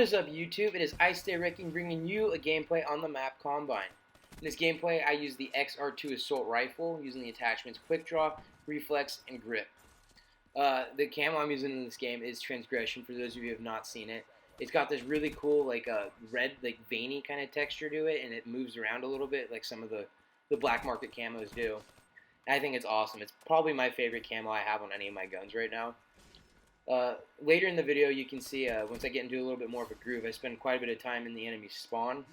is up, YouTube? It is I Stay Wrecking bringing you a gameplay on the map Combine. In this gameplay, I use the XR2 Assault Rifle using the attachments Quick Draw, Reflex, and Grip. The camo I'm using in this game is Transgression, for those of you who have not seen it. It's got this really cool, red, veiny kind of texture to it, and it moves around a little bit like some of the black market camos do. And I think it's awesome. It's probably my favorite camo I have on any of my guns right now. Later in the video, you can see, once I get into a little bit more of a groove, I spend quite a bit of time in the enemy spawn.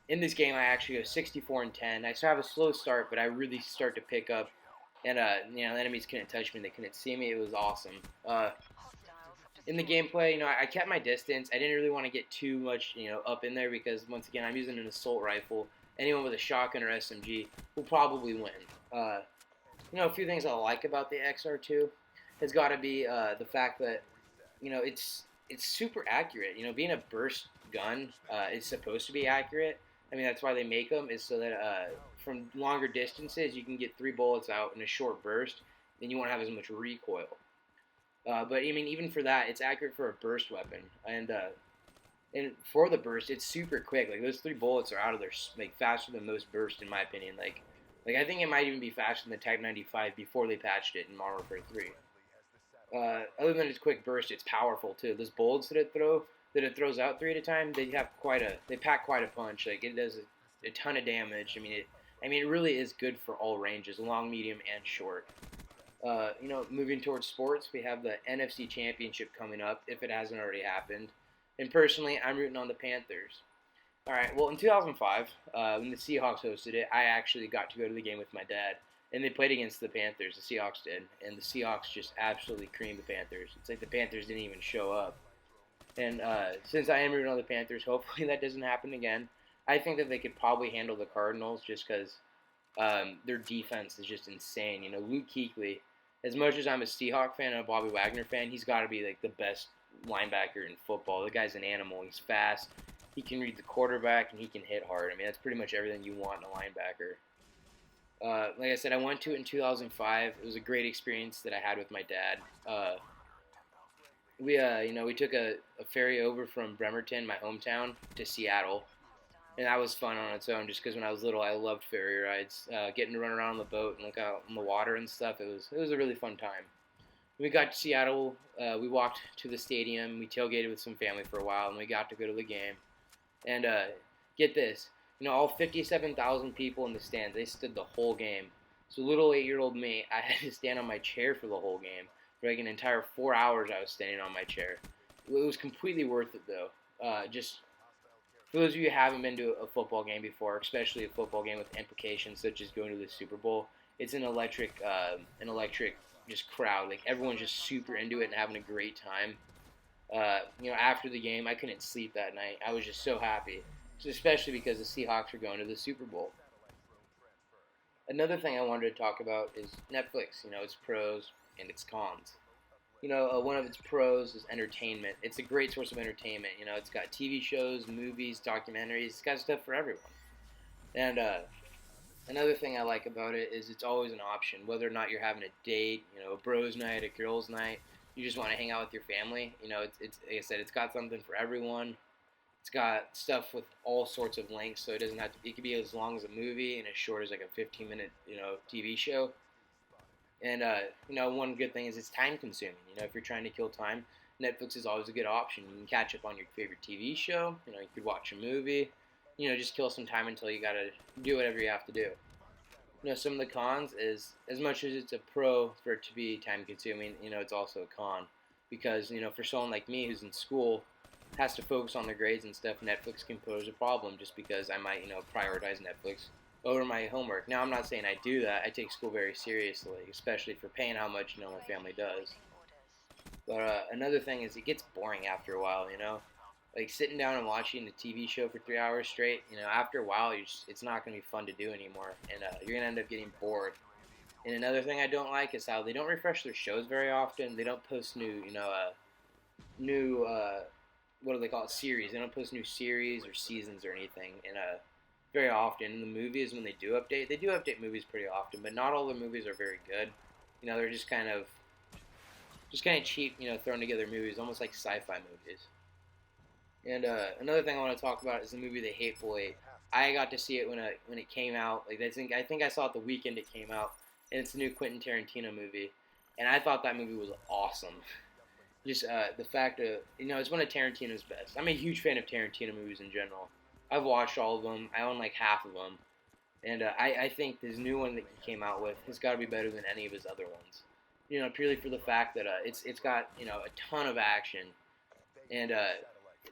In this game, I actually go 64 and 10. I still have a slow start, but I really start to pick up. And, the enemies couldn't touch me. They couldn't see me. It was awesome. In the gameplay, I kept my distance. I didn't really want to get too much, up in there because, once again, I'm using an assault rifle. Anyone with a shotgun or SMG will probably win. A few things I like about the XR2 has got to be the fact that, it's super accurate. Being a burst gun, it's supposed to be accurate. I mean, that's why they make them, is so that from longer distances, you can get 3 bullets out in a short burst, and you won't have as much recoil. But, I mean, even for that, it's accurate for a burst weapon. And for the burst, it's super quick. Like, those 3 bullets are out of there, faster than most burst, in my opinion. Like, I think it might even be faster than the Type 95 before they patched it in Modern Warfare 3. Other than its quick burst, it's powerful too. Those bullets that it throws out 3 at a time, they pack quite a punch. Like, it does a ton of damage. I mean, it really is good for all ranges, long, medium, and short. Moving towards sports, we have the NFC Championship coming up, if it hasn't already happened. And personally, I'm rooting on the Panthers. All right. Well, in 2005, when the Seahawks hosted it, I actually got to go to the game with my dad. And they played against the Panthers, the Seahawks did, and the Seahawks just absolutely creamed the Panthers. It's like the Panthers didn't even show up. And since I am rooting on the Panthers, hopefully that doesn't happen again. I think that they could probably handle the Cardinals just because their defense is just insane. Luke Kuechly, as much as I'm a Seahawk fan and a Bobby Wagner fan, he's got to be like the best linebacker in football. The guy's an animal. He's fast. He can read the quarterback, and he can hit hard. I mean, that's pretty much everything you want in a linebacker. Like I said, I went to it in 2005. It was a great experience that I had with my dad. We took a ferry over from Bremerton, my hometown, to Seattle, and that was fun on its own. Just because when I was little, I loved ferry rides, getting to run around on the boat and look out on the water and stuff. It was a really fun time. When we got to Seattle, we walked to the stadium. We tailgated with some family for a while, and we got to go to the game. And get this. All 57,000 people in the stands, they stood the whole game. So little 8-year-old me, I had to stand on my chair for the whole game. For like an entire 4 hours, I was standing on my chair. It was completely worth it, though. Just for those of you who haven't been to a football game before, especially a football game with implications such as going to the Super Bowl, it's an electric just crowd. Like, everyone's just super into it and having a great time. After the game, I couldn't sleep that night. I was just so happy. Especially because the Seahawks are going to the Super Bowl. Another thing I wanted to talk about is Netflix, its pros and its cons. One of its pros is entertainment. It's a great source of entertainment. It's got TV shows, movies, documentaries. It's got stuff for everyone. And another thing I like about it is it's always an option. Whether or not you're having a date, a bros night, a girls night, you just want to hang out with your family. It's like I said, it's got something for everyone. It's got stuff with all sorts of lengths, so it doesn't have to. It could be as long as a movie and as short as like a 15-minute, TV show. And one good thing is it's time consuming. If you're trying to kill time, Netflix is always a good option. You can catch up on your favorite TV show. You could watch a movie. Just kill some time until you gotta do whatever you have to do. Some of the cons is, as much as it's a pro for it to be time consuming, it's also a con because for someone like me who's in school, has to focus on their grades and stuff, Netflix can pose a problem just because I might, prioritize Netflix over my homework. Now, I'm not saying I do that. I take school very seriously, especially for paying how much, my family does. But another thing is it gets boring after a while, Like, sitting down and watching a TV show for 3 hours straight, after a while, it's not going to be fun to do anymore, and you're going to end up getting bored. And another thing I don't like is how they don't refresh their shows very often. They don't post new, what do they call it, series. They don't post new series or seasons or anything very often. In the movies, when they do update movies pretty often, but not all the movies are very good. They're just kind of cheap, thrown together movies, almost like sci-fi movies. And another thing I want to talk about is the movie The Hateful Eight. I got to see it when it came out. Like I think I saw it the weekend it came out, and it's a new Quentin Tarantino movie, and I thought that movie was awesome. Just the fact of, it's one of Tarantino's best. I'm a huge fan of Tarantino movies in general. I've watched all of them. I own like half of them, and I think this new one that he came out with has got to be better than any of his other ones. Purely for the fact that it's got a ton of action, and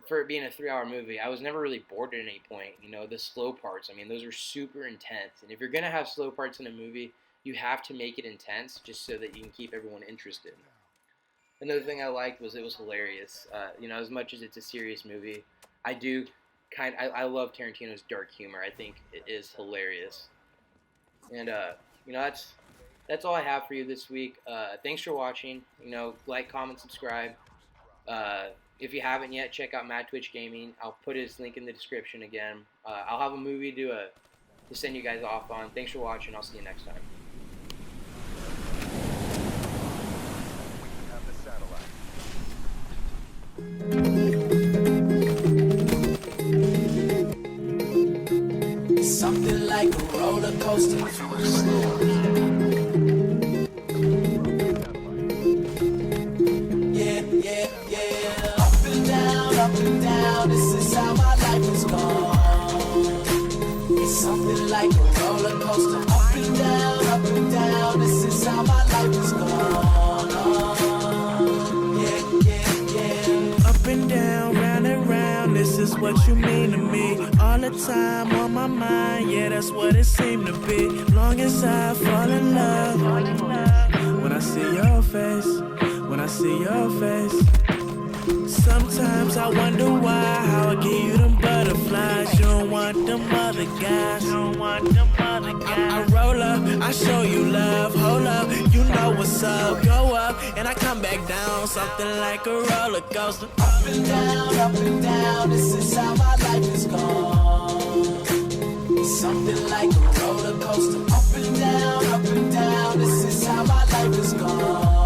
for it being a 3-hour movie, I was never really bored at any point. The slow parts, those are super intense. And if you're going to have slow parts in a movie, you have to make it intense just so that you can keep everyone interested. Another thing I liked was it was hilarious. As much as it's a serious movie, I love Tarantino's dark humor. I think it is hilarious. And, that's all I have for you this week. Thanks for watching. Like, comment, subscribe. If you haven't yet, check out Mad Twitch Gaming. I'll put his link in the description again. I'll have a movie to send you guys off on. Thanks for watching. I'll see you next time. Something like a roller coaster. Up and down, this is how my life is gone. It's something like a roller coaster. Up and down, this is how my life is gone. Yeah. Up and down, round and round, this is what you mean to me. All the time on my mind, yeah, that's what it seemed to be. Long as I fall in love, when I see your face, when I see your face. Sometimes I wonder why, how I give you them butterflies. You don't want them other guys. I roll up, I show you love. Hold up, you know what's up. Go up, and I come back down. Something like a roller coaster. Up and down, this is how my life is gone. Something like a roller coaster. Up and down, this is how my life is gone.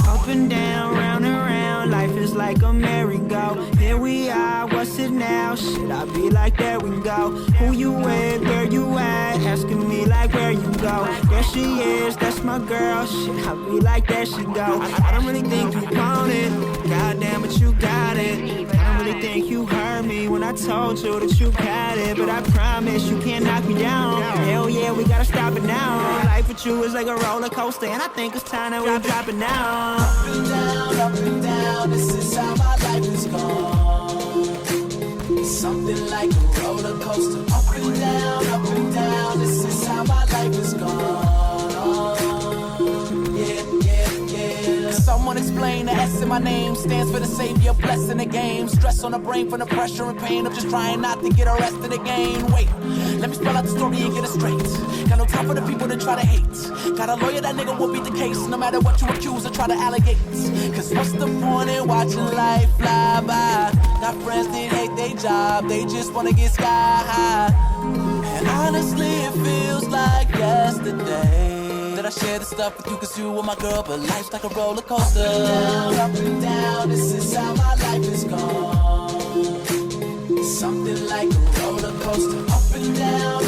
Up and down, round and round, life is like a merry-go. Here we are, what's it now? Should I be like, there we go. Who you with, where you at? Asking me like, where you go. There she is, that's my girl. Should I be like, there she go. I don't really think you want it. Goddamn, but you got it. I don't really think you heard me when I told you that you got it. But I promise you can't knock me down. Hell yeah, we gotta stop it now. Life with you is like a roller coaster, and I think it's time that we drop it now. Up and down, this is how my life is gone. Something like a roller coaster. Up and down, this is how my life is gone. Yeah. Someone explain the S in my name stands for the savior, blessing the game. Stress on the brain from the pressure and pain of just trying not to get arrested again. Wait, let me spell out the story and get it straight. Got no time for the people that try to hate. Got a lawyer, that nigga will beat the case, no matter what you accuse or try to allegate. Cause what's the point in watching life fly by? Got friends that hate their job, they just wanna get sky high. And honestly, it feels like yesterday that I shared the stuff with you, cause you were my girl, but life's like a roller coaster. Up and down, this is how my life is gone. Something like a roller coaster. Up and down,